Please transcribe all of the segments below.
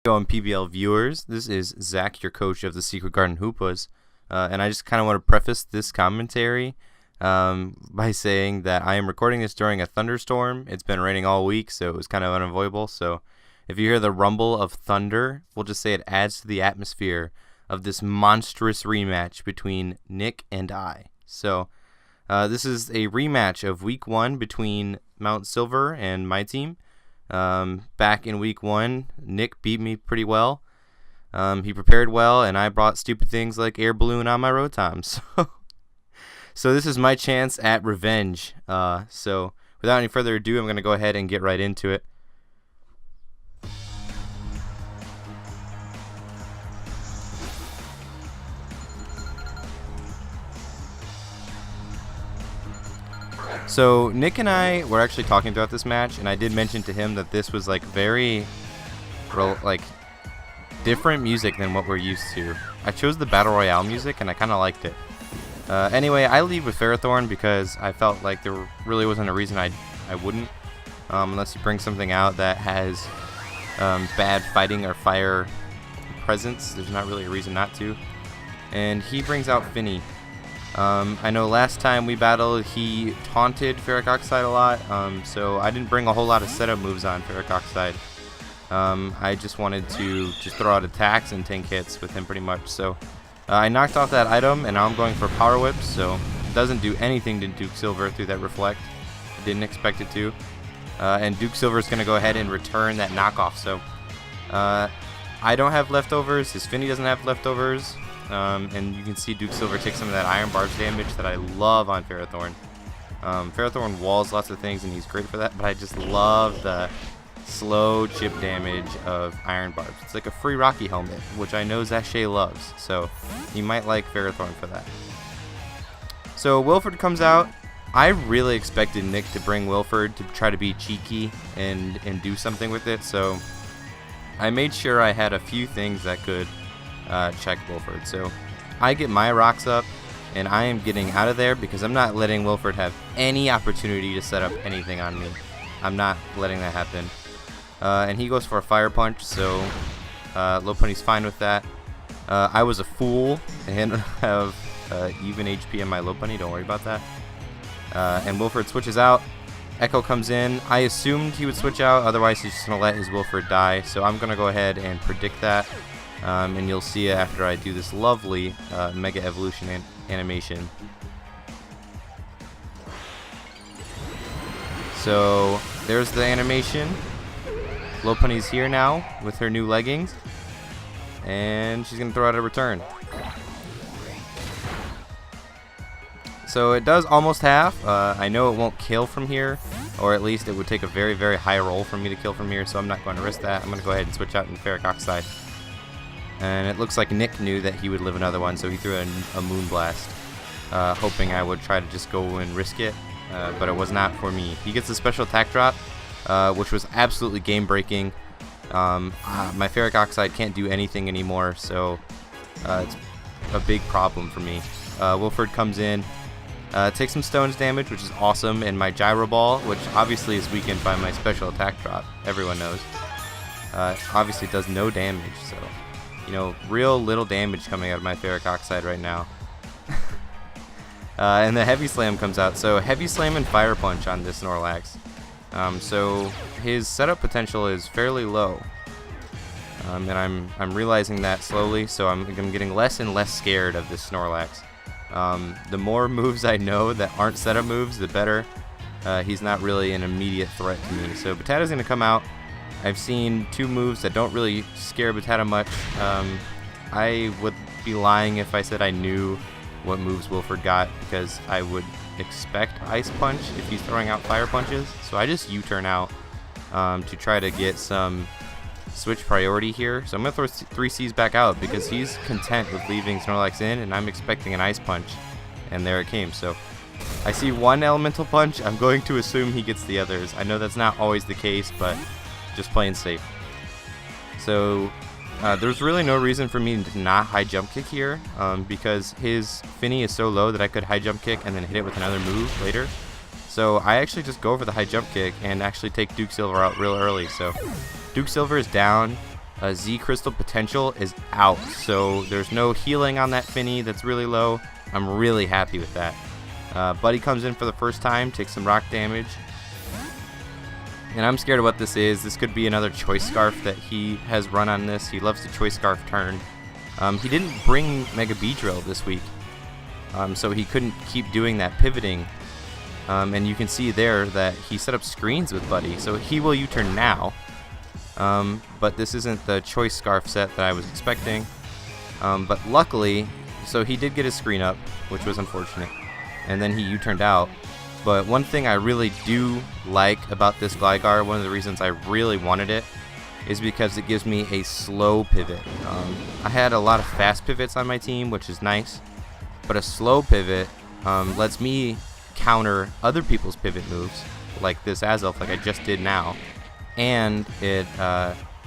Going PBL viewers, this is Zach, your coach of the Secret Garden Hoopas, and I just kind of want to preface this commentary by saying that I am recording this during a thunderstorm. It's been raining all week, so it was kind of unavoidable. So if you hear the rumble of thunder, we'll just say it adds to the atmosphere of this monstrous rematch between Nick and I. So this is a rematch of Week 1 between Mount Silver and my team. Back in Week 1, Nick beat me pretty well. He prepared well, and I brought stupid things like air balloon on my rotom. So this is my chance at revenge. So without any further ado, I'm going to go ahead and get right into it. So Nick and I were actually talking about this match, and I did mention to him that this was like very different music than what we're used to. I chose the Battle Royale music, and I kind of liked it. Anyway, I lead with Ferrothorn because I felt like there really wasn't a reason I wouldn't, unless you bring something out that has bad fighting or fire presence. There's not really a reason not to. And he brings out Finny. I know last time we battled, he taunted Ferric Oxide a lot, so I didn't bring a whole lot of setup moves on Ferric Oxide. I just wanted to just throw out attacks and tank hits with him pretty much. So I knocked off that item, and now I'm going for Power Whips, so it doesn't do anything to Duke Silver through that Reflect. I didn't expect it to. And Duke Silver is going to go ahead and return that knockoff. So I don't have leftovers, his Finny doesn't have leftovers. And you can see Duke Silver take some of that Iron Barbs damage that I love on Ferrothorn. Ferrothorn walls lots of things, and he's great for that, but I just love the slow chip damage of Iron Barbs. It's like a free Rocky helmet, which I know Zashay loves, so he might like Ferrothorn for that. So Wilford comes out. I really expected Nick to bring Wilford to try to be cheeky and do something with it, so I made sure I had a few things that could check Wilford. So I get my rocks up, and I am getting out of there because I'm not letting Wilford have any opportunity to set up anything on me. I'm not letting that happen. And he goes for a Fire Punch, so Lopunny's fine with that. I was a fool and have even HP on my Lopunny, don't worry about that. And Wilford switches out. Echo comes in. I assumed he would switch out, otherwise he's just going to let his Wilford die, so I'm going to go ahead and predict that. And you'll see it after I do this lovely Mega Evolution animation. So there's the animation. Lopunny's here now with her new leggings, and she's going to throw out a return. So it does almost half. I know it won't kill from here, or at least it would take a very, very high roll for me to kill from here, so I'm not going to risk that. I'm going to go ahead and switch out in Ferric Oxide. And it looks like Nick knew that he would live another one, so he threw a Moonblast, hoping I would try to just go and risk it, but it was not for me. He gets a special attack drop, which was absolutely game-breaking. My Ferric Oxide can't do anything anymore, so it's a big problem for me. Wilford comes in, takes some stones damage, which is awesome, and my Gyro Ball, which obviously is weakened by my special attack drop, everyone knows, obviously does no damage, so you know, real little damage coming out of my Ferric Oxide right now. And the Heavy Slam comes out. So Heavy Slam and Fire Punch on this Snorlax. So his setup potential is fairly low. And I'm realizing that slowly, so I'm getting less and less scared of this Snorlax. The more moves I know that aren't setup moves, the better. He's not really an immediate threat to me. So Batata's going to come out. I've seen two moves that don't really scare Batata much. I would be lying if I said I knew what moves Wilford got, because I would expect Ice Punch if he's throwing out Fire Punches. So I just U-turn out to try to get some switch priority here. So I'm going to throw 3 Cs back out because he's content with leaving Snorlax in, and I'm expecting an Ice Punch. And there it came. So I see one Elemental Punch. I'm going to assume he gets the others. I know that's not always the case, but just playing safe. So there's really no reason for me to not high jump kick here, because his Finny is so low that I could high jump kick and then hit it with another move later. So I actually just go for the high jump kick and actually take Duke Silver out real early. So Duke Silver is down. Z Crystal potential is out, so there's no healing on that Finny that's really low. I'm really happy with that. Buddy comes in for the first time, takes some rock damage. And I'm scared of what this is. This could be another Choice Scarf that he has run on this. He loves the Choice Scarf turn. He didn't bring Mega Beedrill this week, so he couldn't keep doing that pivoting. And you can see there that he set up screens with Buddy, so he will U-turn now. But this isn't the Choice Scarf set that I was expecting. But luckily, so he did get his screen up, which was unfortunate. And then he U-turned out. But one thing I really do like about this Gligar, one of the reasons I really wanted it, is because it gives me a slow pivot. I had a lot of fast pivots on my team, which is nice. But a slow pivot lets me counter other people's pivot moves, like this Azelf, like I just did now. And it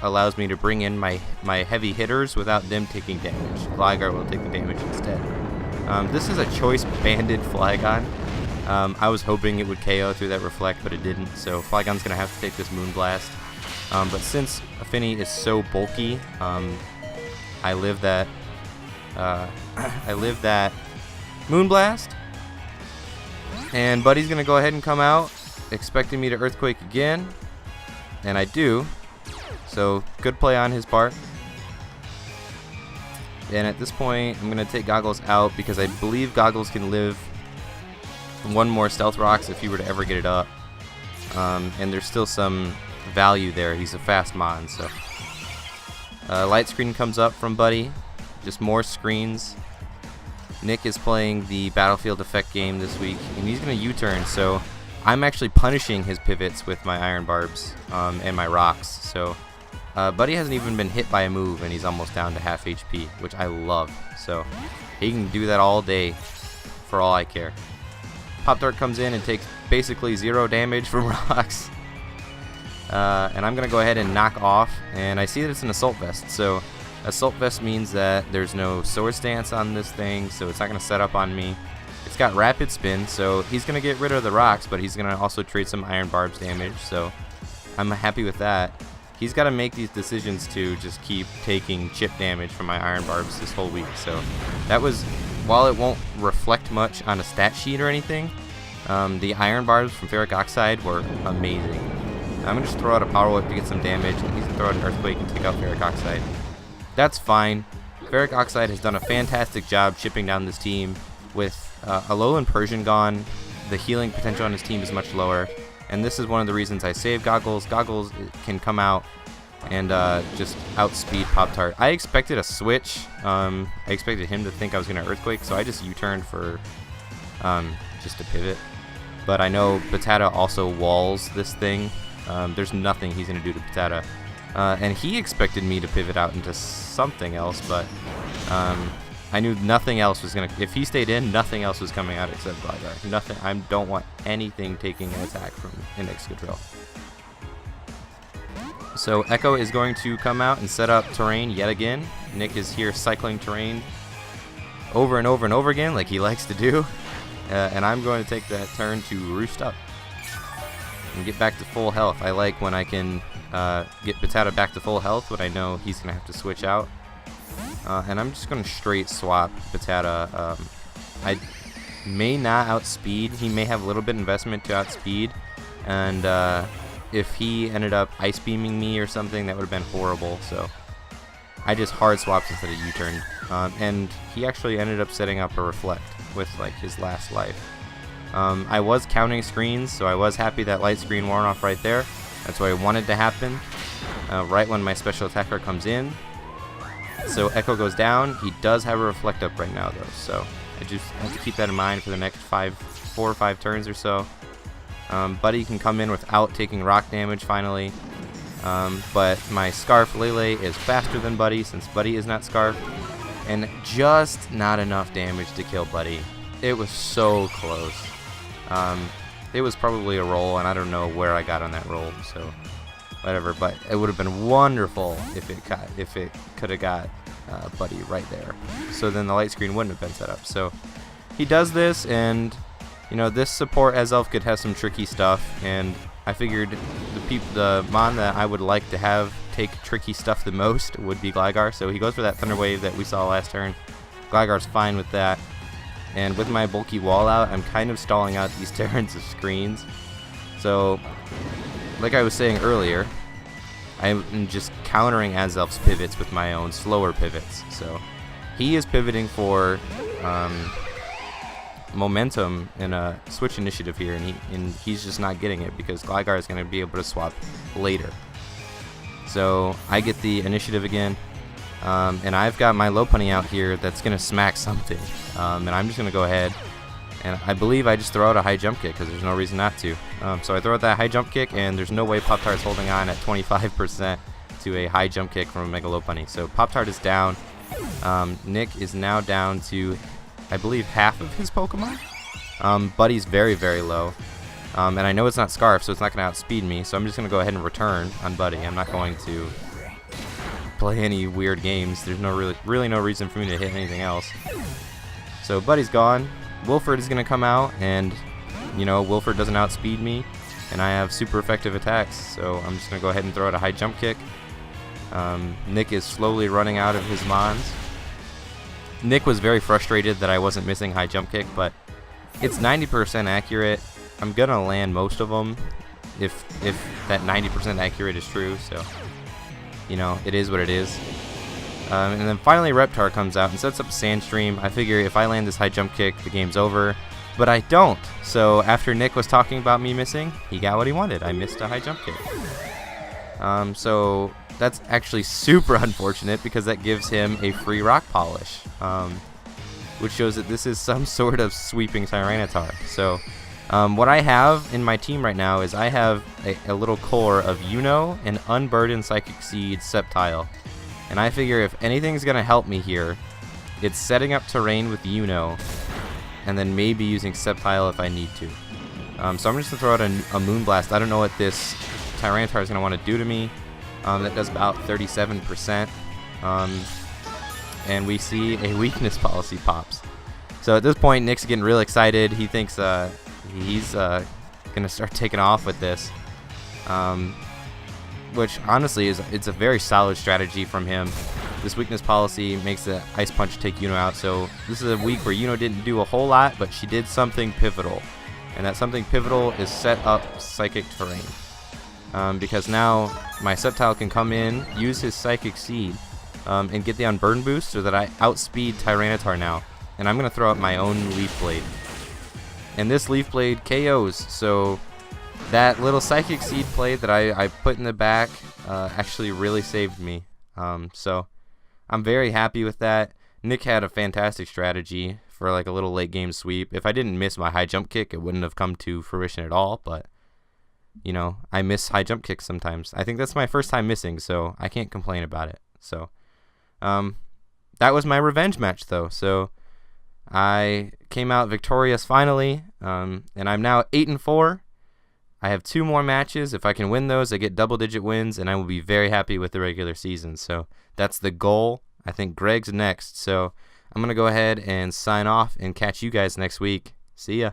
allows me to bring in my heavy hitters without them taking damage. Gligar will take the damage instead. This is a Choice Banded Flygon. I was hoping it would KO through that Reflect, but it didn't, so Flygon's going to have to take this Moonblast. But since Finny is so bulky, I live that Moonblast. And Buddy's going to go ahead and come out, expecting me to Earthquake again. And I do. So, good play on his part. And at this point, I'm going to take Goggles out because I believe Goggles can live one more Stealth Rocks if he were to ever get it up. And there's still some value there. He's a fast Mon, so. Light Screen comes up from Buddy. Just more screens. Nick is playing the Battlefield Effect game this week, and he's going to U-turn, so I'm actually punishing his pivots with my Iron Barbs and my Rocks. So Buddy hasn't even been hit by a move, and he's almost down to half HP, which I love. So he can do that all day for all I care. Pop Dart comes in and takes basically 0 damage from Rocks. And I'm going to go ahead and knock off, and I see that it's an Assault Vest. So Assault Vest means that there's no Sword Stance on this thing, so it's not going to set up on me. It's got Rapid Spin, so he's going to get rid of the Rocks, but he's going to also trade some Iron Barbs damage, so I'm happy with that. He's got to make these decisions to just keep taking chip damage from my Iron Barbs this whole week, so that was, while it won't reflect much on a stat sheet or anything, the Iron Barbs from Ferric Oxide were amazing. I'm going to just throw out a Power Whip to get some damage, and he's going to throw out an Earthquake and take out Ferric Oxide. That's fine. Ferric Oxide has done a fantastic job chipping down this team. With Alolan Persian gone, the healing potential on his team is much lower, and this is one of the reasons I save Goggles. Goggles can come out and just outspeed Pop-Tart. I expected a switch. I expected him to think I was going to Earthquake, so I just U-turned for just a pivot. But I know Patata also walls this thing. There's nothing he's going to do to Patata. And he expected me to pivot out into something else, but I knew nothing else was going to... If he stayed in, nothing else was coming out except Gligar. Nothing. I don't want anything taking an attack from an Excadrill. So Echo is going to come out and set up terrain yet again. Nick is here cycling terrain over and over and over again like he likes to do. And I'm going to take that turn to Roost Up and get back to full health. I like when I can get Patata back to full health, but I know he's going to have to switch out. And I'm just going to straight swap Patata. I may not outspeed. He may have a little bit investment to outspeed. And if he ended up Ice Beaming me or something, that would have been horrible. So I just hard swapped instead of U-turned. And he actually ended up setting up a Reflect with like his last life. I was counting screens, so I was happy that Light Screen wore off right there. That's what I wanted to happen. Right when my special attacker comes in. So Echo goes down. He does have a Reflect up right now, though. So I just have to keep that in mind for the next 4 or 5 turns or so. Buddy can come in without taking rock damage finally. But my Scarf Lele is faster than Buddy since Buddy is not Scarf. And just not enough damage to kill Buddy. It was so close. It was probably a roll, and I don't know where I got on that roll, so whatever. But it would have been wonderful if it could have got Buddy right there. So then the Light Screen wouldn't have been set up. So he does this, and you know, this support as Elf could have some tricky stuff, and I figured the mon that I would like to have take tricky stuff the most would be Gligar, so he goes for that Thunder Wave that we saw last turn. Gligar's fine with that, and with my bulky wall out, I'm kind of stalling out these turns of screens. So, like I was saying earlier, I'm just countering Azelf's pivots with my own slower pivots. So, he is pivoting for momentum in a switch initiative here, and he's just not getting it because Gligar is going to be able to swap later. So I get the initiative again, and I've got my Lopunny out here that's going to smack something, and I'm just going to go ahead, and I believe I just throw out a high jump kick because there's no reason not to. So I throw out that high jump kick, and there's no way Pop-Tart's holding on at 25% to a high jump kick from a Mega Lopunny. So Pop-Tart is down. Nick is now down to, I believe, half of his Pokemon. Buddy's very, very low. And I know it's not Scarf, so it's not going to outspeed me, so I'm just going to go ahead and return on Buddy. I'm not going to play any weird games. There's really no reason for me to hit anything else. So Buddy's gone. Wilford is going to come out, and, you know, Wilford doesn't outspeed me, and I have super effective attacks, so I'm just going to go ahead and throw out a high jump kick. Nick is slowly running out of his Mons. Nick was very frustrated that I wasn't missing high jump kick, but it's 90% accurate. I'm gonna land most of them if that 90% accurate is true. So, you know, it is what it is. And then finally Reptar comes out and sets up Sandstream. I figure if I land this high jump kick, the game's over, but I don't. So after Nick was talking about me missing, he got what he wanted. I missed a high jump kick. So that's actually super unfortunate because that gives him a free Rock Polish, which shows that this is some sort of sweeping Tyranitar. So what I have in my team right now is I have a little core of Uno and Unburdened Psychic Seed Sceptile. And I figure if anything's going to help me here, it's setting up terrain with Uno and then maybe using Sceptile if I need to. So I'm just going to throw out a Moonblast. I don't know what this Tyranitar is going to want to do to me. That does about 37%. And we see a weakness policy pops. So at this point, Nick's getting real excited. He thinks he's going to start taking off with this. Which honestly it's a very solid strategy from him. This weakness policy makes the Ice Punch take Uno out. So this is a week where Uno didn't do a whole lot, but she did something pivotal. And that something pivotal is set up Psychic Terrain. Because now my Sceptile can come in, use his Psychic Seed, and get the Unburden boost so that I outspeed Tyranitar now. And I'm going to throw out my own Leaf Blade. And this Leaf Blade KOs, so that little Psychic Seed play that I put in the back actually really saved me. So I'm very happy with that. Nick had a fantastic strategy for like a little late game sweep. If I didn't miss my high jump kick, it wouldn't have come to fruition at all, but you know, I miss high jump kicks sometimes. I think that's my first time missing, so I can't complain about it. So that was my revenge match though. So I came out victorious finally, and I'm now 8-4. I have 2 more matches. If I can win those, I get double-digit wins, and I will be very happy with the regular season. So that's the goal. I think Greg's next. So I'm going to go ahead and sign off and catch you guys next week. See ya.